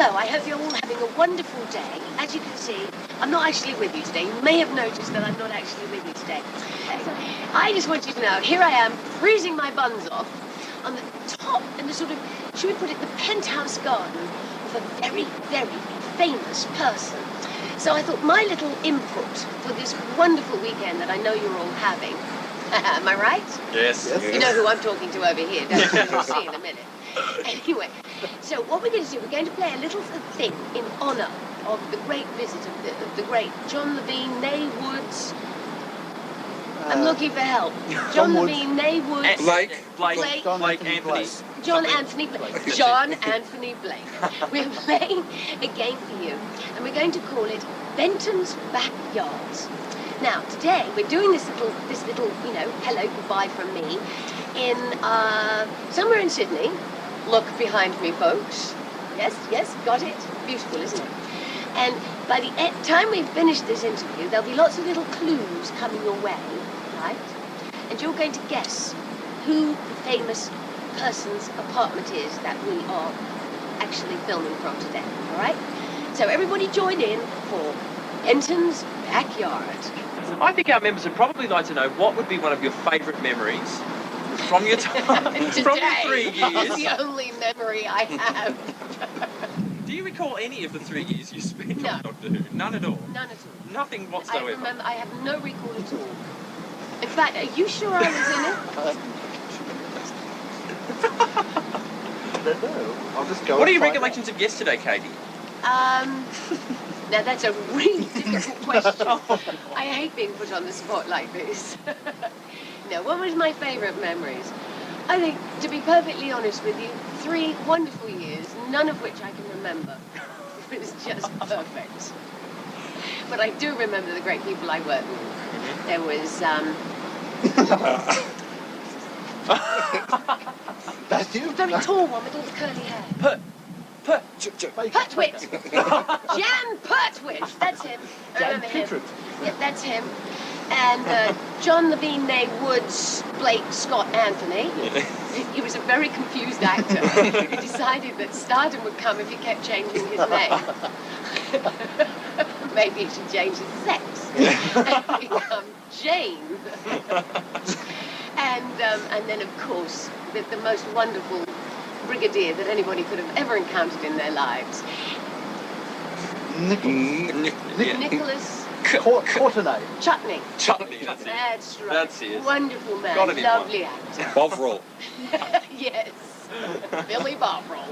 Hello, I hope you're all having a wonderful day. As you can see, I'm not actually with you today. You may have noticed that I'm not actually with you today. I just want you to know, here I am, freezing my buns off on the top and the sort of, should we put it, the penthouse garden of a very, very famous person. So I thought my little input for this wonderful weekend that I know you're all having, am I right? Yes. You know who I'm talking to over here, don't you? You'll see in a minute. Anyway, so what we're going to do, we're going to play a little thing in honour of the great visit of the great John Levine, Nay Woods. I'm looking for help. John Levine, Nay Woods. Blake Anthony. John Anthony Blake. John Anthony Blake. We're playing a game for you, and we're going to call it Benton's Backyards. Now, today we're doing this little, you know, hello, goodbye from me, in somewhere in Sydney. Look behind me, folks. Yes, got it. Beautiful, isn't it? And by the time we've finished this interview, there'll be lots of little clues coming your way, right? And you're going to guess who the famous person's apartment is that we are actually filming from today, all right? So everybody join in for Benton's Backyard. I think our members would probably like to know what would be one of your favourite memories from your time, from your 3 years. It's the only memory I have. Do you recall any of the 3 years you spent No. on Doctor Who? None at all? None at all. Nothing whatsoever? I have no recall at all. In fact, are you sure I was in it? I don't know. I'll just go. What are your recollections of yesterday, Katy? Now that's a really difficult question. I hate being put on the spot like this. No, what was my favourite memories? I think, to be perfectly honest with you, 3 wonderful years, none of which I can remember. It was just perfect. But I do remember the great people I worked with. There was, That's you. a very tall one with all the curly hair. Pertwee. Jan Pertwee. That's him. I Jan remember him. Pertwee. Yeah, that's him. And John Levine, Nay Woods, Blake, Scott, Anthony. He was a very confused actor. He decided that stardom would come if he kept changing his name. Maybe he should change his sex and become Jane. And then, of course, the most wonderful brigadier that anybody could have ever encountered in their lives. Nicholas Courtenay. Chutney. Chutney, That's right. That's it. Wonderful man. Got it in Lovely one. actor. Bovril. Yes. Billy Bovril.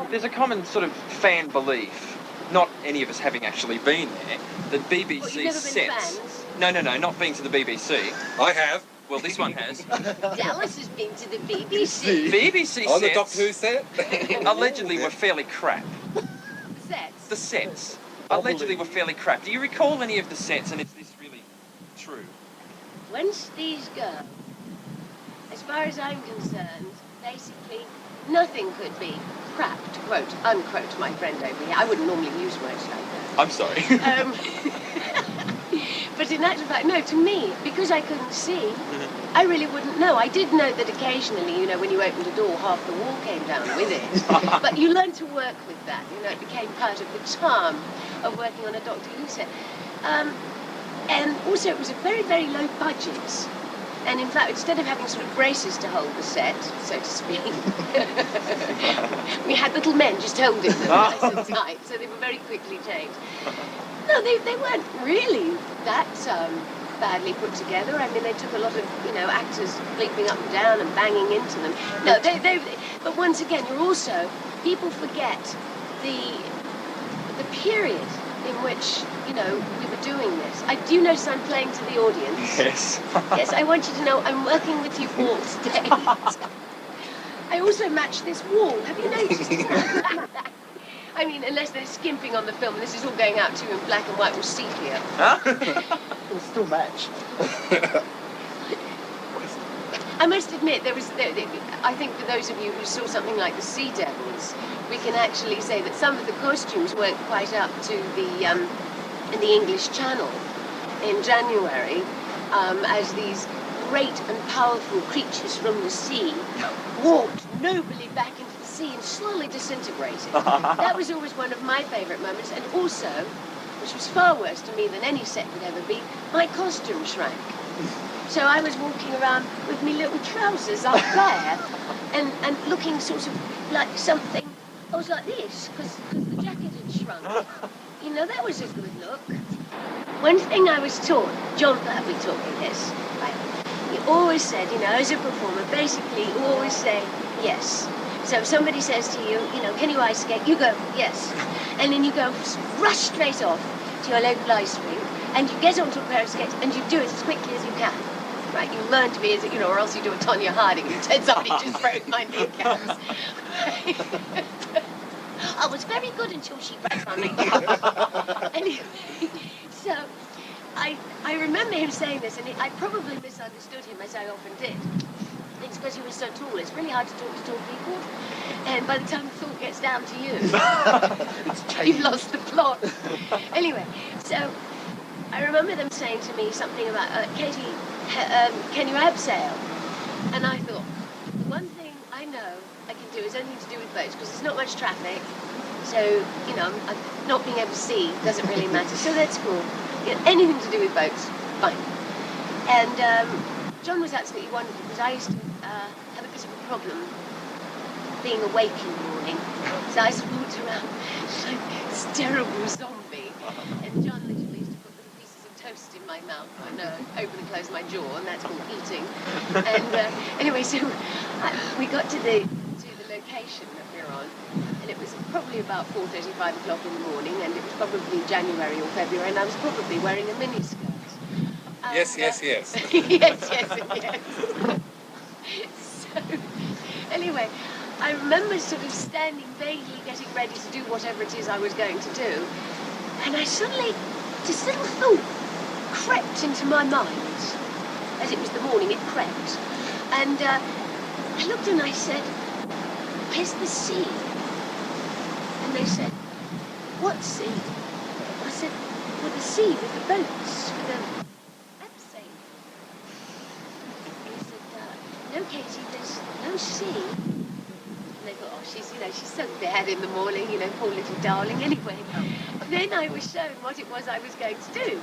There's a common sort of fan belief, not any of us having actually been there, that BBC What, you've never been sets... fans? No, not being to the BBC. I have. Well, this one has. Dallas has been to the BBC. BBC On the sets Doctor Who set? allegedly were fairly crap. Sets. The sets allegedly were fairly crap. Do you recall any of the sets, and is this really true? Once these go, as far as I'm concerned, basically nothing could be crap, to quote, unquote my friend over here. I wouldn't normally use words like that. I'm sorry. But in actual fact, no, to me, because I couldn't see, I really wouldn't know. I did know that occasionally, you know, when you opened a door, half the wall came down with it. But you learned to work with that. You know, it became part of the charm of working on a Doctor Who set. And also, it was a very, very low budget. And in fact, instead of having sort of braces to hold the set, so to speak, we had little men just holding them nice and tight, so they were very quickly changed. No, they weren't really that badly put together. I mean, they took a lot of, you know, actors leaping up and down and banging into them. No, but once again, you're also, people forget the period in which, you know, we were doing this. I do notice I'm playing to the audience. Yes. Yes, I want you to know I'm working with you all today. I also match this wall. Have you noticed that? I mean, unless they're skimping on the film, this is all going out to you in black and white or sepia. Huh? It'll still match. I must admit, I think for those of you who saw something like the Sea Devils, we can actually say that some of the costumes weren't quite up to the English Channel in January, as these great and powerful creatures from the sea walked nobly back into the sea and slowly disintegrated. That was always one of my favourite moments, and also, which was far worse to me than any set would ever be, my costume shrank. So I was walking around with me little trousers up there and looking sort of like something. I was like this, because the jacket had shrunk. You know, that was a good look. One thing I was taught, John Pertwee taught me this, right? He always said, you know, as a performer, basically, you always say yes. So if somebody says to you, you know, can you ice skate? You go, yes. And then you go, rush straight off to your local ice rink, and you get onto a pair of skates, and you do it as quickly as you can. Right, you learn to be, as you know, or else you do a Tonya Harding and said somebody just broke my kneecaps. I was very good until she broke my kneecaps. Anyway, so I remember him saying this, and I probably misunderstood him, as I often did. It's because he was so tall. It's really hard to talk to tall people. And by the time the thought gets down to you, you've lost the plot. Anyway, so I remember them saying to me something about, Katy, can you abseil? And I thought, the one thing I know I can do is anything to do with boats, because there's not much traffic. So, you know, not being able to see doesn't really matter. So that's cool. You know, anything to do with boats, fine. And John was absolutely wonderful, because I used to have a bit of a problem being awake in the morning. So I walked around like this terrible zombie. And John literally used to put little pieces of toast in my mouth and open and close my jaw, and that's called eating. And anyway, so we got to the location that we were on, and it was probably about 4:30, 5 o'clock in the morning, and it was probably January or February, and I was probably wearing a miniskirt. Yes. yes, yes. So, anyway, I remember sort of standing vaguely getting ready to do whatever it is I was going to do, and I suddenly, this little thought crept into my mind. As it was the morning, it crept. And I looked and I said, where's the sea? And they said, what sea? I said, well, the sea with the boats, with the abseil. He said, no, Katy, there's no sea. And they thought, oh, she's so bad in the morning, you know, poor little darling. Anyway, then I was shown what it was I was going to do.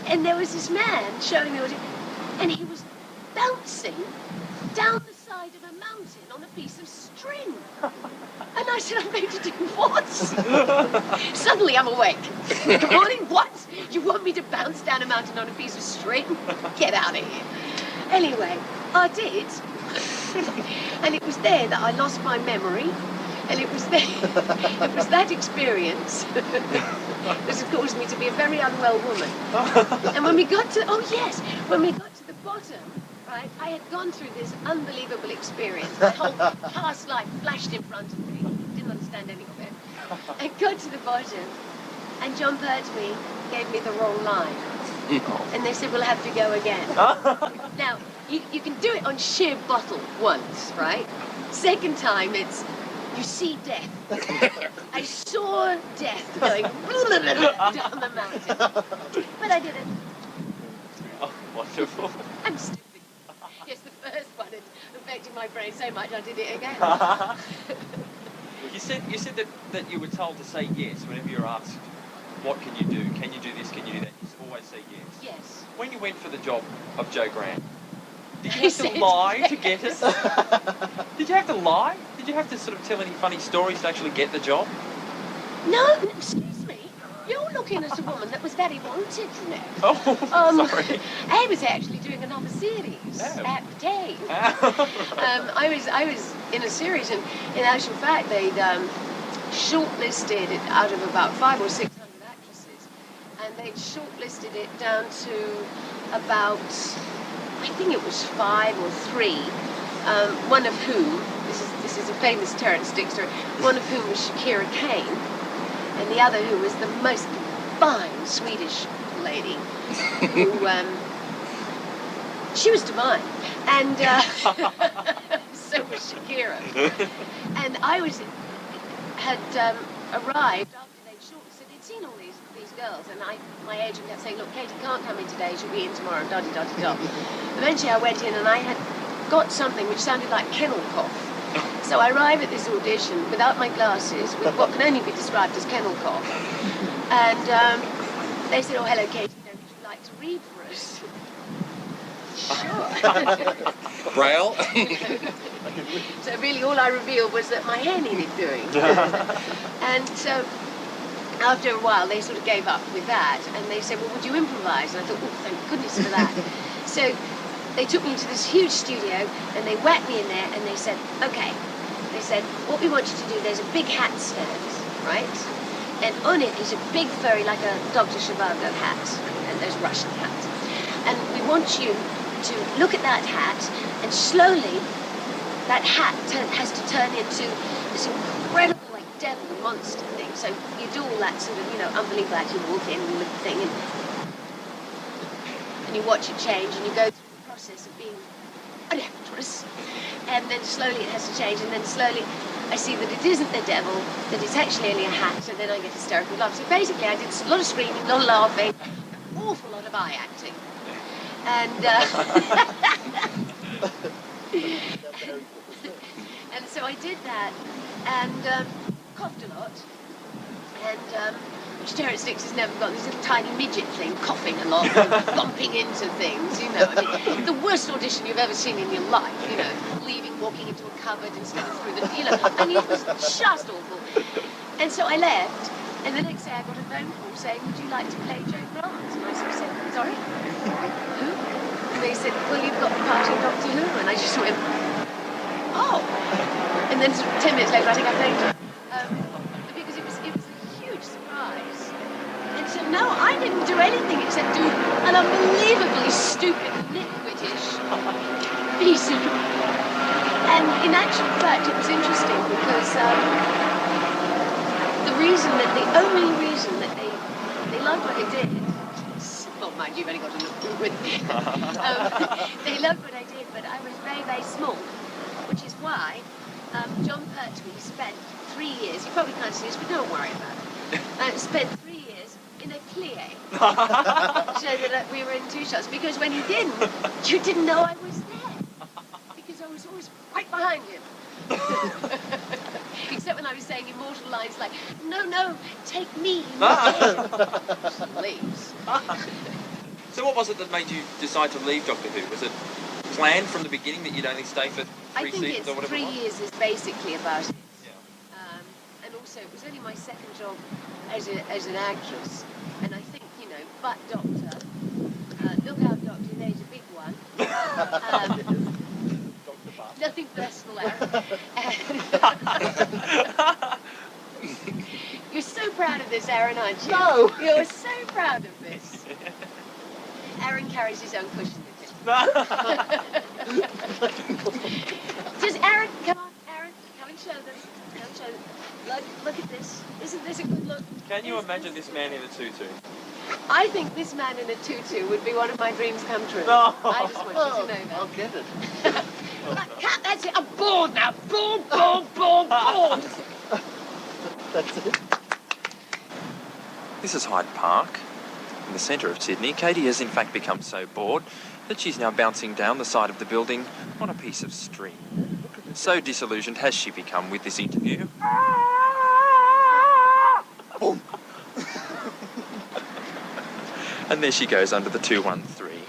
And there was this man showing me what it, and he was bouncing down the side of a mountain on a piece of string. And I said, I'm going to do what? Suddenly I'm awake. Good morning, what? You want me to bounce down a mountain on a piece of string? Get out of here. Anyway, I did. And it was there that I lost my memory. And it was there, it was that experience that caused me to be a very unwell woman. And when we got to, when we got to the bottom, right, I had gone through this unbelievable experience. My whole past life flashed in front of me. Didn't understand any of it. I got to the bottom, and John Pertwee gave me the wrong line. And they said, we'll have to go again. Now, you can do it on sheer bottle once, right? Second time, it's, you see death. I saw death going down the mountain. But I didn't. Oh, wonderful. I'm stupid. Yes, the first one had affected my brain so much I did it again. You said that you were told to say yes whenever you're asked, what can you do? Can you do this? Can you do that? You always say yes. Yes. When you went for the job of Joe Grant, did you have to lie to get it? Did you have to lie? Did you have to sort of tell any funny stories to actually get the job? No, excuse me. You're looking at a woman that was very wanted, you know. Oh, sorry. I was actually doing another series at the day. I was in a series, and in actual fact, they'd shortlisted it out of about 500 or 600 actresses, and they'd shortlisted it down to about, I think it was 5 or 3. One of whom, this is a famous Terrence Dick story, one of whom was Shakira Kane, and the other who was the most fine Swedish lady, who, she was divine, and so was Shakira. And I had arrived after they'd shortlisted, they'd seen all these girls, and my agent kept saying, look, Katy can't come in today, she'll be in tomorrow, da-da-da-da-da. Eventually I went in, and I had got something which sounded like kennel cough. So I arrive at this audition without my glasses, with what can only be described as kennel cough. And they said, oh, hello, Katy, would you like to read for us? Sure. Braille? So really all I revealed was that my hair needed doing. And so after a while they sort of gave up with that, and they said, well, would you improvise? And I thought, oh, thank goodness for that. So they took me into this huge studio and they whacked me in there and they said, okay. They said, what we want you to do, there's a big hat stand, right? And on it is a big furry, like a Dr. Zhivago hat, and those Russian hats. And we want you to look at that hat, and slowly that hat has to turn into this incredible, like, devil monster thing. So you do all that sort of, you know, unbelievable act. You walk in and you look at the thing, and you watch it change, and you go through the process of being an actress. And then slowly it has to change, and then slowly I see that it isn't the devil, that it's actually only a hat, so then I get hysterical laugh. So basically I did a lot of screaming, a lot of laughing, an awful lot of eye acting. And and so I did that, and coughed a lot, and which Terrence Dix has never got, this little tiny midget thing, coughing a lot, bumping into things, you know. I mean, the worst audition you've ever seen in your life, you know, walking into a cupboard instead of through the, you know, I mean, it was just awful. And so I left, and the next day I got a phone call saying, would you like to play Joe Grant? And I sort of said, sorry? Who? And they said, well, you've got the part in Doctor Who. And I just went, oh. And then sort of 10 minutes later, I think I played it. Because it was a huge surprise. And so, no, I didn't do anything except do an unbelievably stupid, nitwittish piece of... And in actual fact, it was interesting because the only reason that they loved what I did, well, mind you, you've only got to look through with me. They loved what I did, but I was very, very small, which is why John Pertwee spent 3 years, you probably can't see this, but don't worry about it, spent 3 years in a plie, so that we were in 2 shots, because when he didn't, you didn't know I was there. I was always right behind him. Except when I was saying immortal lines like, no, take me. Please. So what was it that made you decide to leave Doctor Who? Was it planned from the beginning that you'd only stay for 3 seasons or whatever? I think 3 years is basically about it. Yeah. And also, it was only my second job as an actress. And I think, you know, but Doctor, look out Doctor, there's a big one. Nothing personal, Aaron. You're so proud of this, Aaron, aren't you? No! You're so proud of this. Aaron carries his own cushion with him. Just, Aaron, come on, Aaron, come and show them. Come and show them. Look at this. Isn't this a good look? Can you imagine this man in a tutu? I think this man in a tutu would be one of my dreams come true. No. I just want you to know that. I'll get it. Cat, that's it. I'm bored now. Bored. That's it. This is Hyde Park, in the centre of Sydney. Katy has in fact become so bored that she's now bouncing down the side of the building on a piece of string. So disillusioned has she become with this interview. Boom. And there she goes under the 213.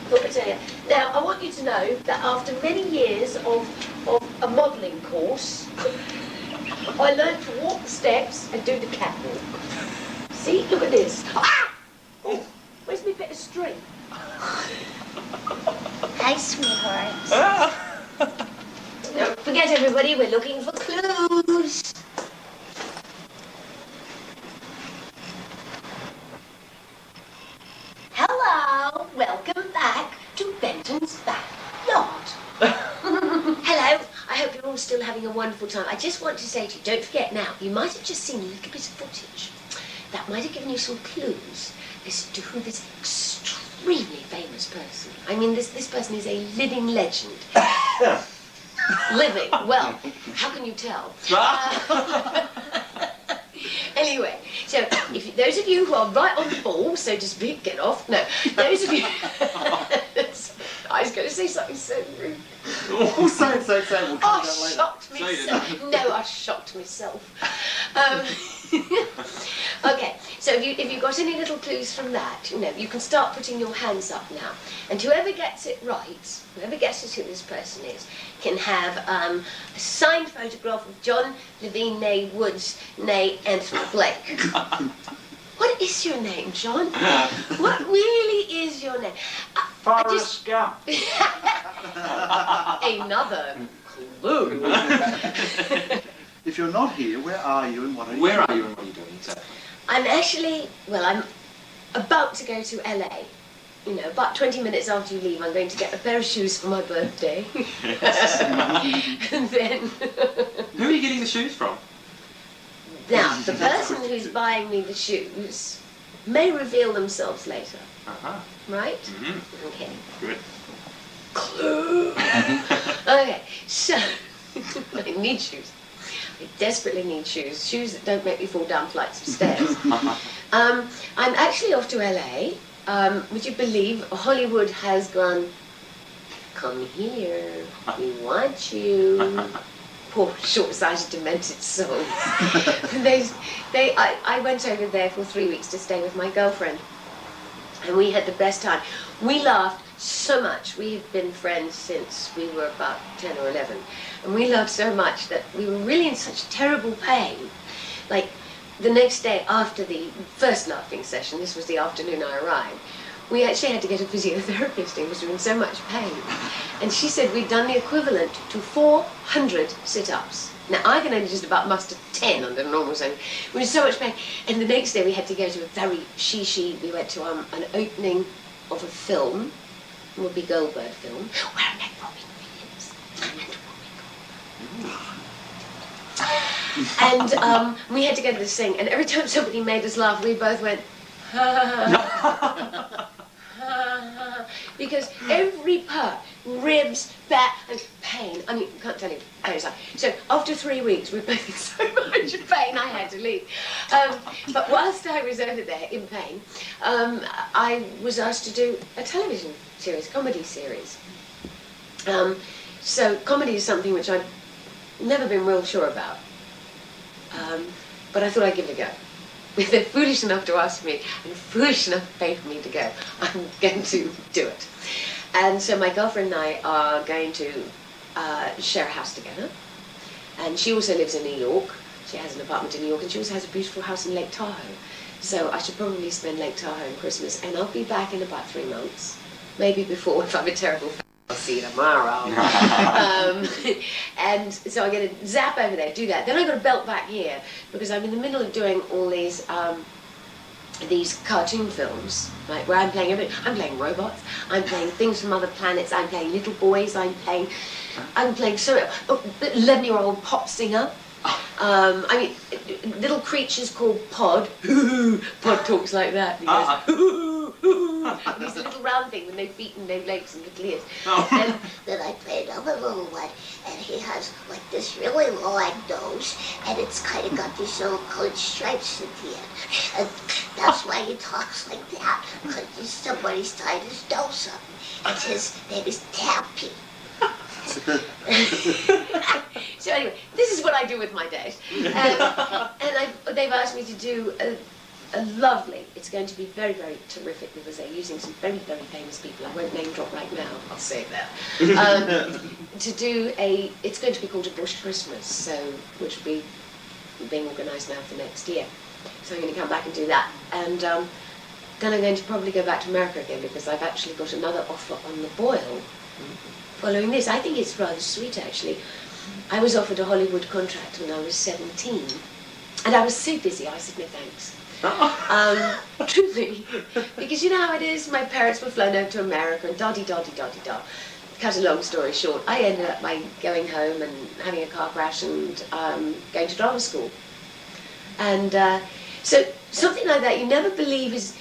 Look, I tell you. Now, I want you to know that after many years of a modelling course, I learned to walk the steps and do the catwalk. See, look at this. Ah! Oh, where's my bit of string? Hi, sweetheart. Don't forget, everybody, we're looking for clues. Hello, welcome back to Benton's backyard. Hello, I hope you're all still having a wonderful time. I just want to say to you, don't forget now, you might have just seen a little bit of footage that might have given you some clues as to who this extremely famous person. I mean, this person is a living legend. Living, well, how can you tell? Anyway, so if those of you who are right on the ball, so to speak, get off. No, those of you... I was going to say something so rude. Oh, say it. We'll come to that later. Shocked myself. No, I shocked myself. Okay, so if you've got any little clues from that, you know, you can start putting your hands up now. And whoever gets it right, whoever guesses who this person is, can have a signed photograph of John Levine, née Woods, née Anthony Blake. What is your name, John? What really is your name? Forrest Gump. Another clue. If you're not here, where are you and what are you Where are you and what are you doing exactly? I'm actually, well, I'm about to go to LA. You know, about 20 minutes after you leave, I'm going to get a pair of shoes for my birthday. And then... Who are you getting the shoes from? Now, the person who's buying me the shoes may reveal themselves later. Uh-huh. Right? Mm-hmm. Okay. Good. Clue. Okay, so I need shoes. I desperately need shoes. Shoes that don't make me fall down flights of stairs. I'm actually off to LA. Would you believe Hollywood has gone, come here, we want you. Poor short-sighted, demented souls. I went over there for 3 weeks to stay with my girlfriend. And we had the best time. We laughed so much. We have been friends since we were about 10 or 11. And we laughed so much that we were really in such terrible pain. Like, the next day after the first laughing session, this was the afternoon I arrived, we actually had to get a physiotherapist in because we were in so much pain. And she said we'd done the equivalent to 400 sit-ups. Now, I can only just about muster 10 under normal circumstances. We were in so much pain. And the next day we had to go to a very we went to an opening of a film, a Whoopi Goldberg film, where I met Robin Williams and Whoopi Goldberg. And we had to go to this thing, and every time somebody made us laugh, we both went, ha. Because every part, ribs, back, and pain. I mean, I can't tell you. So after 3 weeks, we were both in so much pain, I had to leave. But whilst I was over there in pain, I was asked to do a television series, comedy series. So comedy is something which I've never been real sure about. But I thought I'd give it a go. If they're foolish enough to ask me and foolish enough to pay for me to go, I'm going to do it. And so my girlfriend and I are going to share a house together. And she also lives in New York. She has an apartment in New York, and she also has a beautiful house in Lake Tahoe. So I should probably spend Lake Tahoe in Christmas, and I'll be back in about 3 months. Maybe before, if I'm a terrible I'll see you tomorrow. And so I'm going to zap over there, do that. Then I've got to belt back here because I'm in the middle of doing all these cartoon films, like where I'm playing everything. I'm playing robots. I'm playing things from other planets. I'm playing little boys. I'm playing 11-year-old pop singer. I mean, little creatures called Pod. Pod talks like that. He goes, and he's a little round thing with no feet and no legs and little ears. And then I play another little one, and he has like this really long nose, and it's kind of got these little colored stripes at the end. And that's why he talks like that, because somebody's tied his nose up. And his name is Tappy. So anyway, this is what I do with my days. And they've asked me to do a lovely, it's going to be very, very terrific because they're using some very, very famous people. I won't name drop right now, I'll say that. To do it's going to be called A Bush Christmas, so which will be being organised now for next year. So I'm going to come back and do that. And then I'm going to probably go back to America again because I've actually got another offer on the boil following this. I think it's rather sweet, actually. I was offered a Hollywood contract when I was 17, and I was so busy, I said no thanks. Truly, because you know how it is, my parents were flown over to America and da-dee-da-dee-da-dee-da. Cut a long story short, I ended up by going home and having a car crash and going to drama school. And so something like that you never believe is,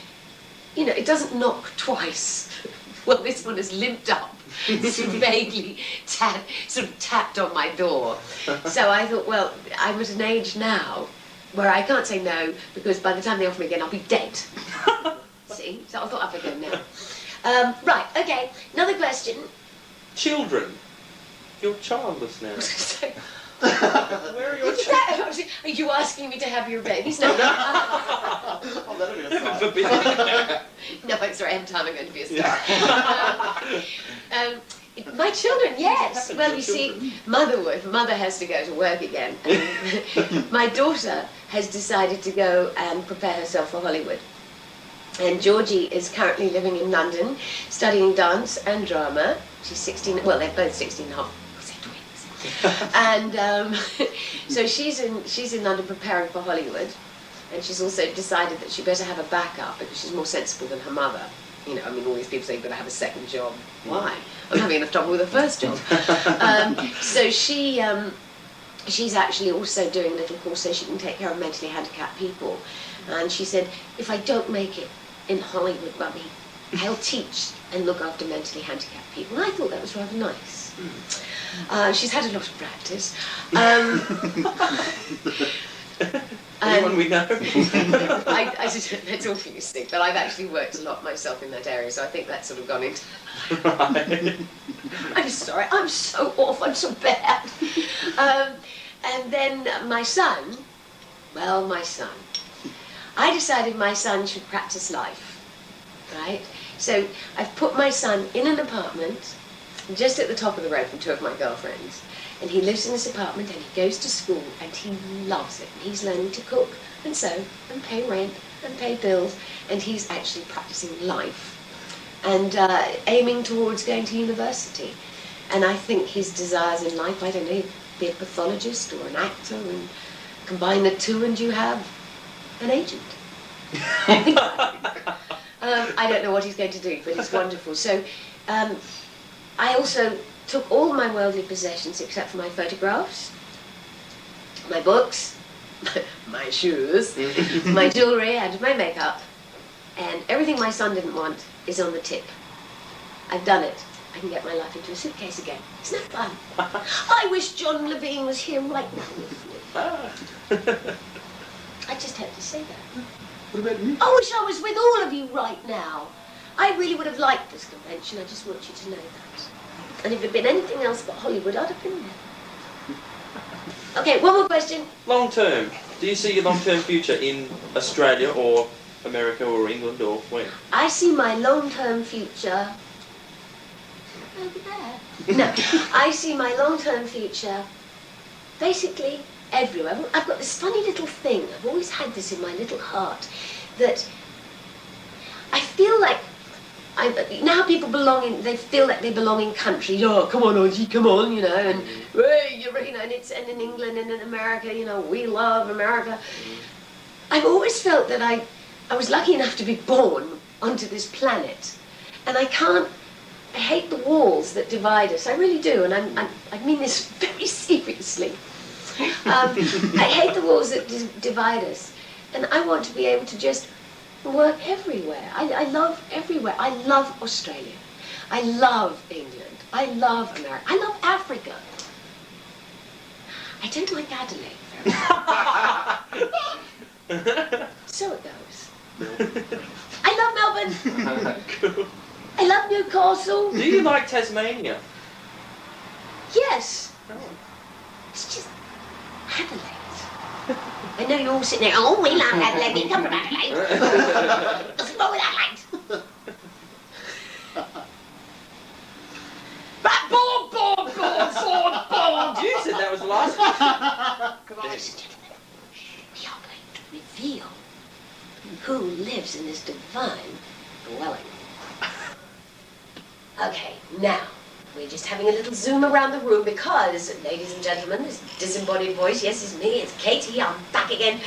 you know, it doesn't knock twice. Well, this one has limped up. This vaguely tapped on my door. So I thought, well, I'm at an age now where I can't say no because by the time they offer me again, I'll be dead. See? So I thought I'd go now. Right, okay, another question. Children. You're childless now. Where are your Is children? that, are you asking me to have your babies? No. Oh, that'll be a Heaven sign. forbid. No, I'm sorry, I have time, I'm going to be a star. My children, yes. Well, you see, Mother has to go to work again. And my daughter has decided to go and prepare herself for Hollywood. And Georgie is currently living in London, studying dance and drama. She's 16, well, they're both 16 and a half. And so she's in London preparing for Hollywood, and she's also decided that she better have a backup because she's more sensible than her mother. You know, I mean, all these people say you've got to have a second job. Why? I'm having enough trouble with a first job. So she's actually also doing a little course so she can take care of mentally handicapped people. And she said, if I don't make it in Hollywood, Mummy, I'll teach and look after mentally handicapped people. And I thought that was rather nice. She's had a lot of practice. Anyone we know? I just, that's all for you, Steve, but I've actually worked a lot myself in that area, so I think that's sort of gone into... Right. I'm sorry, I'm so awful, I'm so bad. And then my son, well, my son. I decided my son should practice life, right? So I've put my son in an apartment just at the top of the road from two of my girlfriends. And he lives in this apartment and he goes to school and he loves it. And he's learning to cook and sew and pay rent and pay bills. And he's actually practicing life and aiming towards going to university. And I think his desires in life, I don't know, be a pathologist or an actor, and combine the two and you have an agent. I don't know what he's going to do, but it's wonderful. So I also took all my worldly possessions except for my photographs, my books, my shoes, my jewellery and my makeup, and everything my son didn't want is on the tip. I've done it. I can get my life into a suitcase again. Isn't that fun? I wish John Levine was here right now with me. I just had to say that. What about me? I wish I was with all of you right now. I really would have liked this convention. I just want you to know that. And if it had been anything else but Hollywood, I'd have been there. Okay, one more question. Long term. Do you see your long-term future in Australia or America or England or where? I see my long-term future over there. No, I see my long-term future basically everywhere. I've got this funny little thing. I've always had this in my little heart that I feel like now people belong in, they feel like they belong in countries. Oh, come on, Auntie, come on, you know, and hey, you know, and in England and in America, you know, we love America. I've always felt that I was lucky enough to be born onto this planet, and I hate the walls that divide us. I really do, and I mean this very seriously. I hate the walls that divide us, and I want to be able to just work everywhere. I love everywhere. I love Australia. I love England. I love America. I love Africa. I don't like Adelaide very much. So it goes. I love Melbourne. Cool. I love Newcastle. Do you like Tasmania? Yes. Oh. It's just Adelaide. I know you're all sitting there, oh, we love Adelaide, we come from Adelaide. What's wrong with Adelaide? You said that was the last one. Ladies and gentlemen, we are going to reveal who lives in this divine dwelling. Okay, now, we're just having a little zoom around the room because, ladies and gentlemen, this disembodied voice, yes, it's me, it's Katy, I'm back again.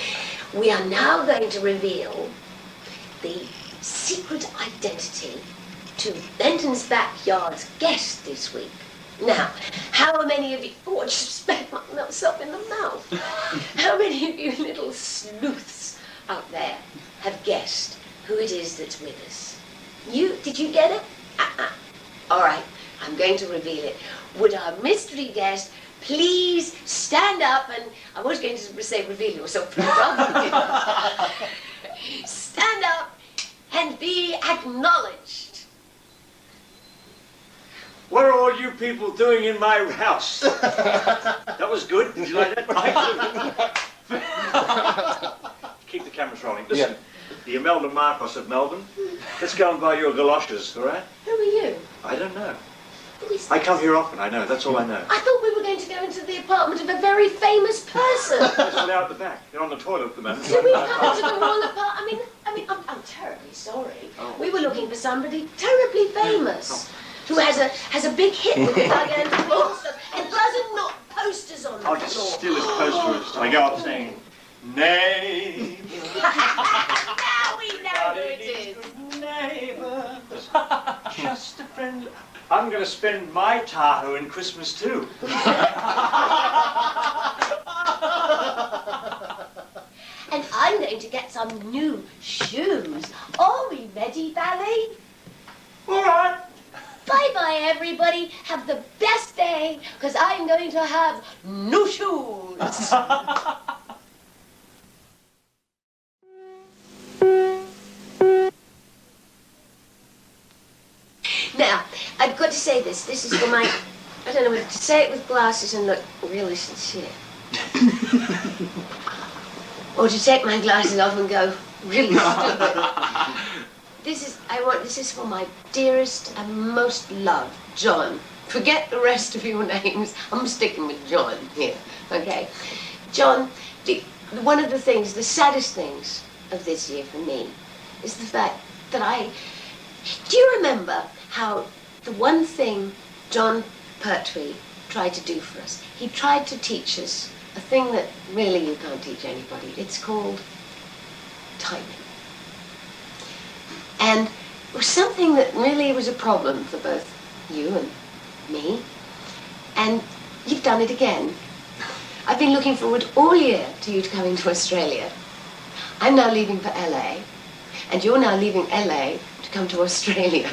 We are now going to reveal the secret identity to Benton's Backyard's guest this week. Now, how many of you, oh, I just smacked myself in the mouth. How many of you little sleuths out there have guessed who it is that's with us? Did you get it? All right. I'm going to reveal it. Would our mystery guest please stand up and... I was going to say reveal yourself, but rather stand up and be acknowledged. you people doing in my house? That was good. Did you like that? Keep the cameras rolling. Listen, the Imelda Marcos of Melbourne. Let's go and buy your galoshes, all right? Who are you? I don't know. I come here often, I know. That's all I know. I thought we were going to go into the apartment of a very famous person. Yes, well, they're out the back. They're on the toilet at the moment. Did we come into the wrong apartment? I'm terribly sorry. Oh. We were looking for somebody terribly famous who has a big hit with the gigantic monsters and doesn't knock posters on the I'll floor. just steal his posters. I go up saying, name. Now we know who it is. Neighbour, just a friend. I'm going to spend my Tahoe in Christmas too. And I'm going to get some new shoes. Are we ready, Valley? All right. Bye-bye, everybody. Have the best day, because I'm going to have new shoes. Now, I've got to say this. This is for my... I don't know whether to say it with glasses and look really sincere. Or to take my glasses off and go really stupid. This is for my dearest and most loved John. Forget the rest of your names. I'm sticking with John here, okay? John, one of the things, the saddest things of this year for me is the fact that do you remember how the one thing John Pertwee tried to do for us? He tried to teach us a thing that really you can't teach anybody. It's called timing. And it was something that really was a problem for both you and me. And you've done it again. I've been looking forward all year to you coming to Australia. I'm now leaving for LA, and you're now leaving LA to come to Australia.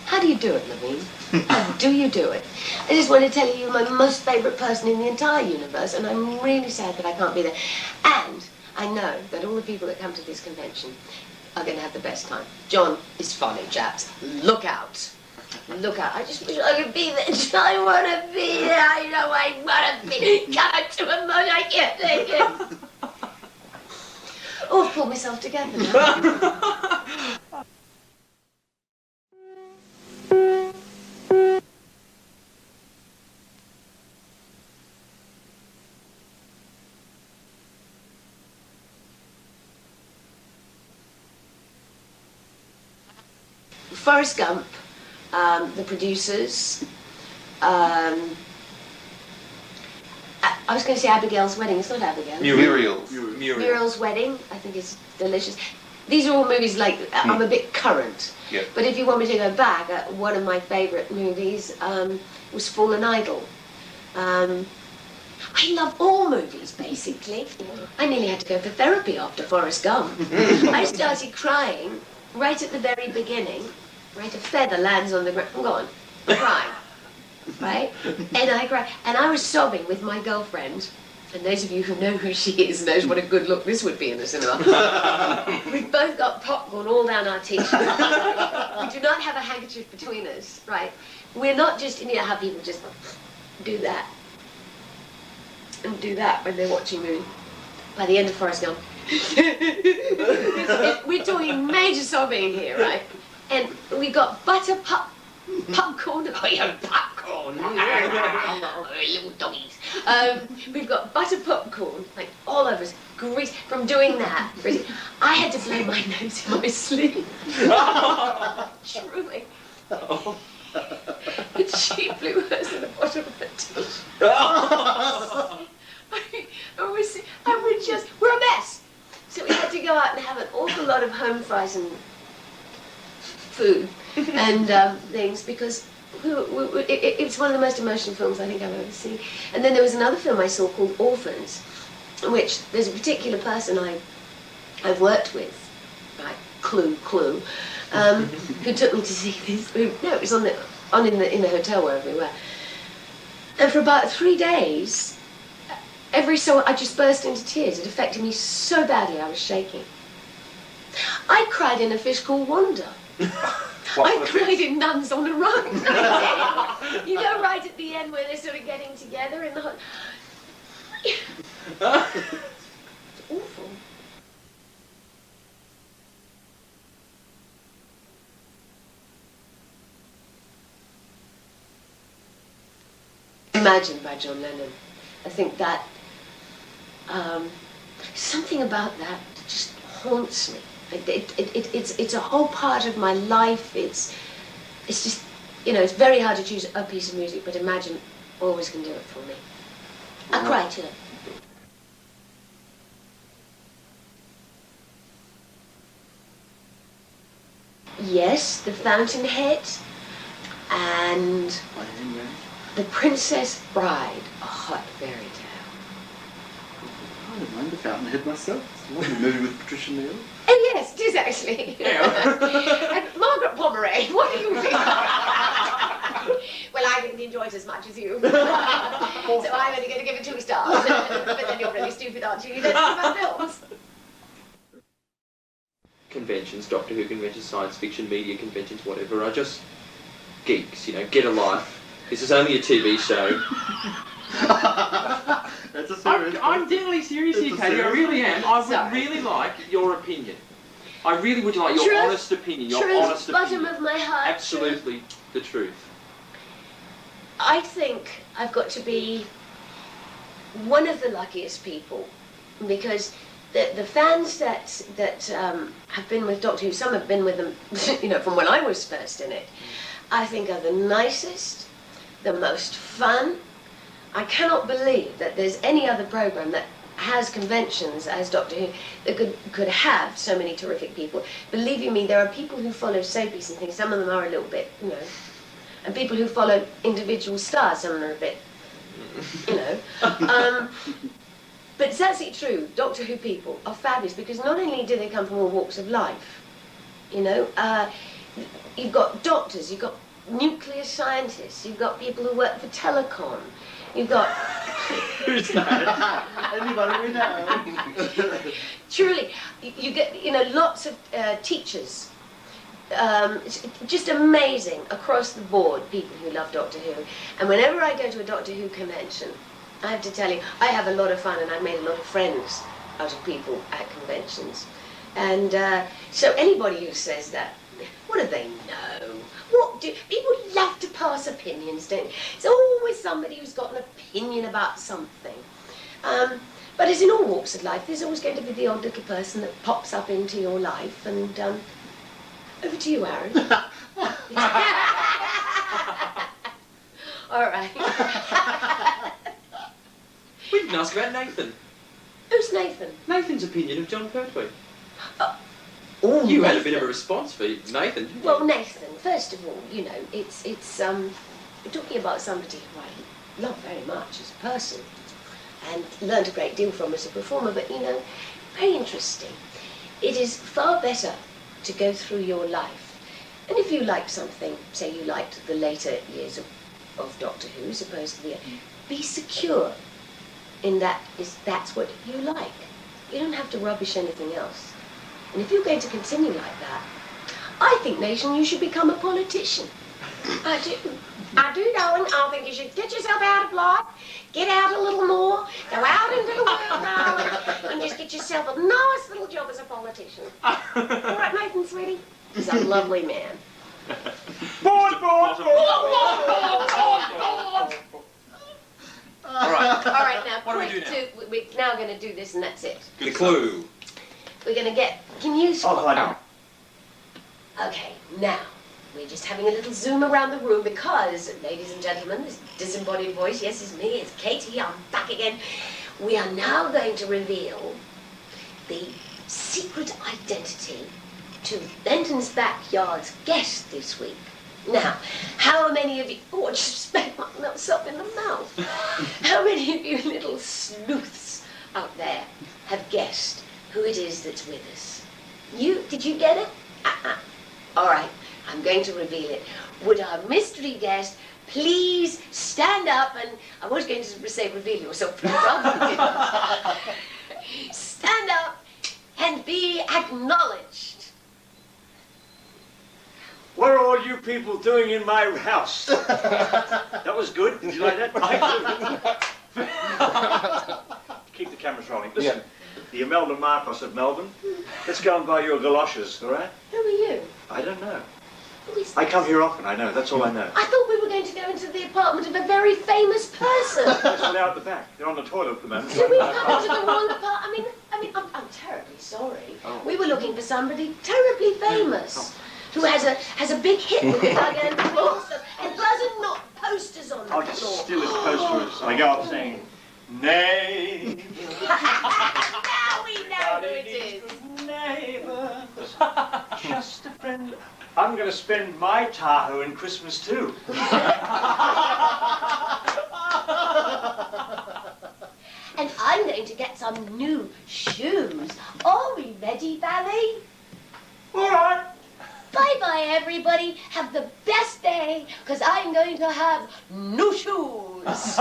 How do you do it, Levine? How do you do it? I just want to tell you, you're my most favourite person in the entire universe, and I'm really sad that I can't be there. And I know that all the people that come to this convention are going to have the best time. John is funny, chaps. Look out. Look out. I just wish I could be there. I want to be there. I know I want to be. Come to a mud, I can't take it. Oh, I've pulled myself together now. Forrest Gump, the producers, I was going to say Abigail's Wedding. It's not Abigail. Muriel's Wedding, I think is delicious. These are all movies like, I'm a bit current. Yeah. But if you want me to go back, one of my favourite movies was Fallen Idol. I love all movies, basically. I nearly had to go for therapy after Forrest Gump. I started crying right at the very beginning. Right, a feather lands on the ground. I'm gone. I'm crying. Right? And I cried. And I was sobbing with my girlfriend. And those of you who know who she is knows what a good look this would be in the cinema. We've both got popcorn all down our t-shirts. We do not have a handkerchief between us, right? We're not just, you know how people just do that. And do that when they're watching movies. By the end of Forrest Gump. We're talking major sobbing here, right? And we got popcorn. Oh, yeah, popcorn. Little doggies. We've got butter popcorn, like all over us. Grease from doing that. I had to blow my nose in my sleep. Truly. But she blew hers in the bottom of her teeth. We're a mess. So we had to go out and have an awful lot of home fries and food and things because it's one of the most emotional films I think I've ever seen. And then there was another film I saw called Orphans, in which there's a particular person I've worked with, right, Clue, who took me to see this movie. No, it was in the hotel wherever we were. And for about 3 days, I just burst into tears. It affected me so badly I was shaking. I cried in A Fish Called Wanda. I cried in Nuns on a Run. You know, right at the end where they're sort of getting together in the hot... It's awful. Imagine by John Lennon. I think that something about that just haunts me. It's a whole part of my life. It's just, you know, it's very hard to choose a piece of music, but Imagine always can do it for me. I cry to it. Yes, The Fountainhead and The Princess Bride, a hot fairy tale. I don't mind The Fountainhead myself. It's a lovely movie with Patricia Neal. Oh yes, it is actually. And Margaret Pomeroy, what do you think? Well, I didn't enjoy it as much as you. So I'm only going to give it 2 stars. But then you're really stupid, aren't you? You don't think about films. Conventions, Doctor Who conventions, science fiction, media conventions, whatever, are just geeks, you know, get a life. This is only a TV show. That's a serious I'm deadly serious here, Katy, I really am. I would really like your opinion. I really would like your honest opinion, your honest opinion. Bottom of my heart. Absolutely the truth. I think I've got to be one of the luckiest people, because the fans that have been with Doctor Who, some have been with them, you know, from when I was first in it, I think are the nicest, the most fun. I cannot believe that there's any other program that has conventions as Doctor Who that could have so many terrific people. Believe you me, there are people who follow soapies and things. Some of them are a little bit, you know, and people who follow individual stars. Some of them are a bit, you know. But it's absolutely true. Doctor Who people are fabulous, because not only do they come from all walks of life, you know, you've got doctors, you've got nuclear scientists, you've got people who work for Telecom, you've got... Who's that? Anybody we know. Truly, you get, you know, lots of teachers. It's just amazing across the board, people who love Doctor Who. And whenever I go to a Doctor Who convention, I have to tell you, I have a lot of fun, and I've made a lot of friends out of people at conventions. And so anybody who says that, what do they know? What do people love to pass opinions, don't they? There's always somebody who's got an opinion about something. But as in all walks of life, there's always going to be the odd little person that pops up into your life. And over to you, Aaron. All right. We didn't ask about Nathan. Who's Nathan? Nathan's opinion of John Pertwee. Oh, you Nathan. had a bit of a response for Nathan, didn't you? Well, Nathan, first of all, you know, it's we're talking about somebody who I love very much as a person and learned a great deal from as a performer, but, you know, very interesting. It is far better to go through your life, and if you like something, say you liked the later years of Doctor Who, supposedly, be secure in that's what you like. You don't have to rubbish anything else. And if you're going to continue like that, I think, Nathan, you should become a politician. I do, darling. I think you should get yourself out of life, get out a little more, go out into the world, darling, and just get yourself a nice little job as a politician. All right, Nathan, sweetie? He's a lovely man. All right, now, what do we do now? We're now going to do this, and that's it. The clue. We're going to get... Can you... Oh, okay, now, we're just having a little zoom around the room because, ladies and gentlemen, this disembodied voice, yes, it's me, it's Katy, I'm back again. We are now going to reveal the secret identity to Benton's Backyard's guest this week. Now, how many of you... Oh, I just spat myself in the mouth. How many of you little sleuths out there have guessed who it is that's with us? Did you get it? All right, I'm going to reveal it. Would our mystery guest please stand up and... I was going to say reveal yourself, but I didn't. Stand up and be acknowledged. What are all you people doing in my house? That was good. Did you like that? Keep the cameras rolling. Listen, the Imelda Marcos of Melbourne. Let's go and buy your galoshes, all right? Who are you? I don't know. Who is I this? come here often, I know. That's all I know. I thought we were going to go into the apartment of a very famous person. Yes, well, they're out the back. They're on the toilet at the moment. Did we come into the wrong part? I mean, I'm terribly sorry. Oh. We were looking for somebody terribly famous who has a big hit with the Doug Anthony All-Stars and doesn't knock posters on the I'll floor. just steal his posters. I go up saying, nay. Now we know who it is. Neighbour, just a friend. I'm going to spend my Tahoe in Christmas too. And I'm going to get some new shoes. Are we ready, Valley? All right. Bye-bye, everybody. Have the best day, because I'm going to have new shoes.